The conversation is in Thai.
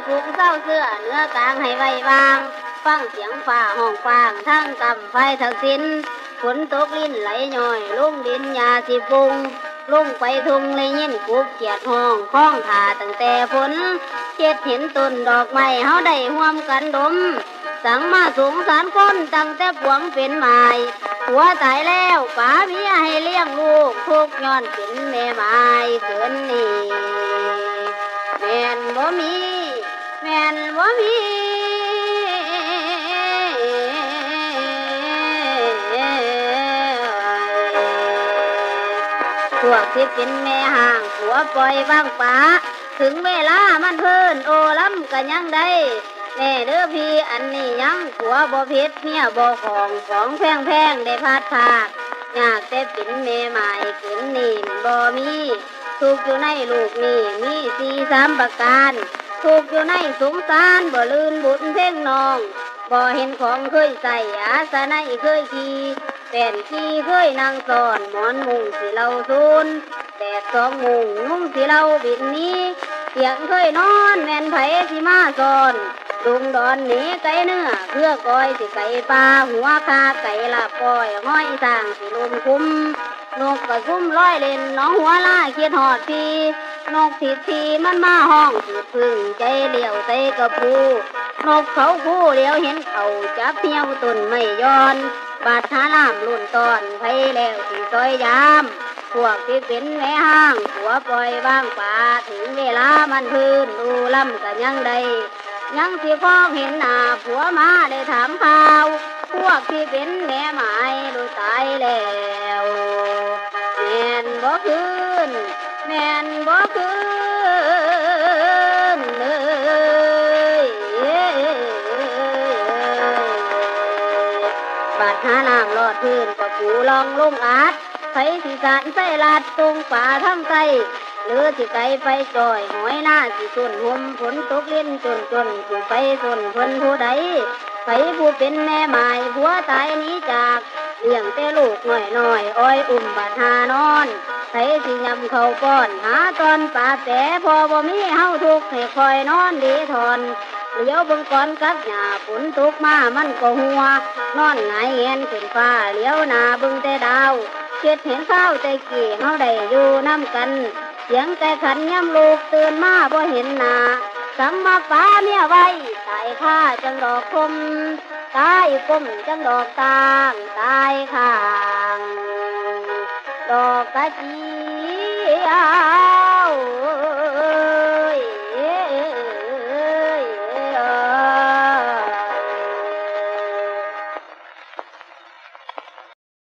ผูกเศร้าเสื้อเนื้อกลางให้ไว้วางฟังเสียงฝ่าห้องฟางทั้งกำไฟทั้งสินฝนตกลิ้นไหลย่อยลุงดินยาสิปุงลุงไปทุ่งเลยยินกุบเกียดห้องคล้องถาตั้งแต่ฝนเจ็ดเห็นต้นดอกไม้เฮาได้ห่วมกันดมสั่งมาสงสารคนตั้งแต่ปวงเป็นไม้หัวตายแล้วป๋าเมียให้เลี้ยงลูกทุกย้อนเป็นแม่ไม้เกินนี่แม่นบ่มีแม่นบ่มีพวกที่เป็นแม่ห่างผัวปล่อยบ้างป๋าถึงเวลามันเพิ่นโอล้ำกันยังได้แม่เด้อพี่อันนี้ยังผัวบ่ผิดเมียบ่ของแพงได้พัดผากอยากแต่เป็นแม่หมายขืนนี่บ่มีทุกอยู่ในลูกนี่มี4-3ประการทุกอยู่ในสงสารบ่ลืนบุญเพ่งนองบ่เห็นของเคยใส่อาสะในเคยขี่แป้นขี่เคยนั่งซ้อนหมอนมุงสิเราซูนแดด2 มุงนุ่งสิเราบินนี้เสียงเคยนอนแม่นไผสิมาซ้อนดุงดอนหนีไก่เนื้อเพื่อก้อยสิไก่ปลาหัวคาไก่ลาบก้อยห้อยสร้างสิลุมคุ้มนกกระซุ่มร้อยเล่นน้องหัวล่าเคียดหอดพีนกทีมันมาห้องสืบพึ่งใจเลี้ยวใส่กระพูนกเขาคู่เลี้ยวเห็นเขาจับเที่ยวตุนไม่ย้อนบาดหาลามลุ่นตอนไผแล้วสิซอยยามพวกที่เป็นแม่ห้างหัวปล่อยบ้างป่าถึงเวลามันพื้นดูล่ำกันยังใดยังสิฟ้องเห็นหน้าผัวมาได้ถามข่าวพวกที่เป็นแม่หมายดูตายแล้วแม่นบ่คืนแม่นบ่คืนเลยบาดหาน้ำลอดพื้นก็ปูลองลงอาดไผสิสานใส่ลาดตรงป่าทั้งไตหรือสิไกไปจ่อยหอยหน้าสิส่วนห่มฝนตกเล่นจนสิไปส่วนเพิ่นผู้ใดไผผู้เป็นแม่หมายผัวตายนี้จากเลี้ยงแต่ลูกน้อยอ้อยบาดหานอนไผสิยำเข้าป้อนหาตอนป่าแต่พอบ่มีเฮาทุกข์ให้คอยนอนดีทอนเลี้ยวเบิ่งก่อนกับหญ้าฝนตกมามันก็หัวนอนหงายเงียนขึ้นฟ้าเลี้ยวหน้าเบิ่งแต่ดาวเฮ็ดเห็นข้าวแต่กี่เฮาได้อยู่น้ำกันเสียงแต่ขันย้ำลูกตื่นมาบ่เห็นหน้าสัมมาฟ้าเมียไว้ตายข้าจังดอกคมตายก้มจังดอกตางตายข้างดอกกะจี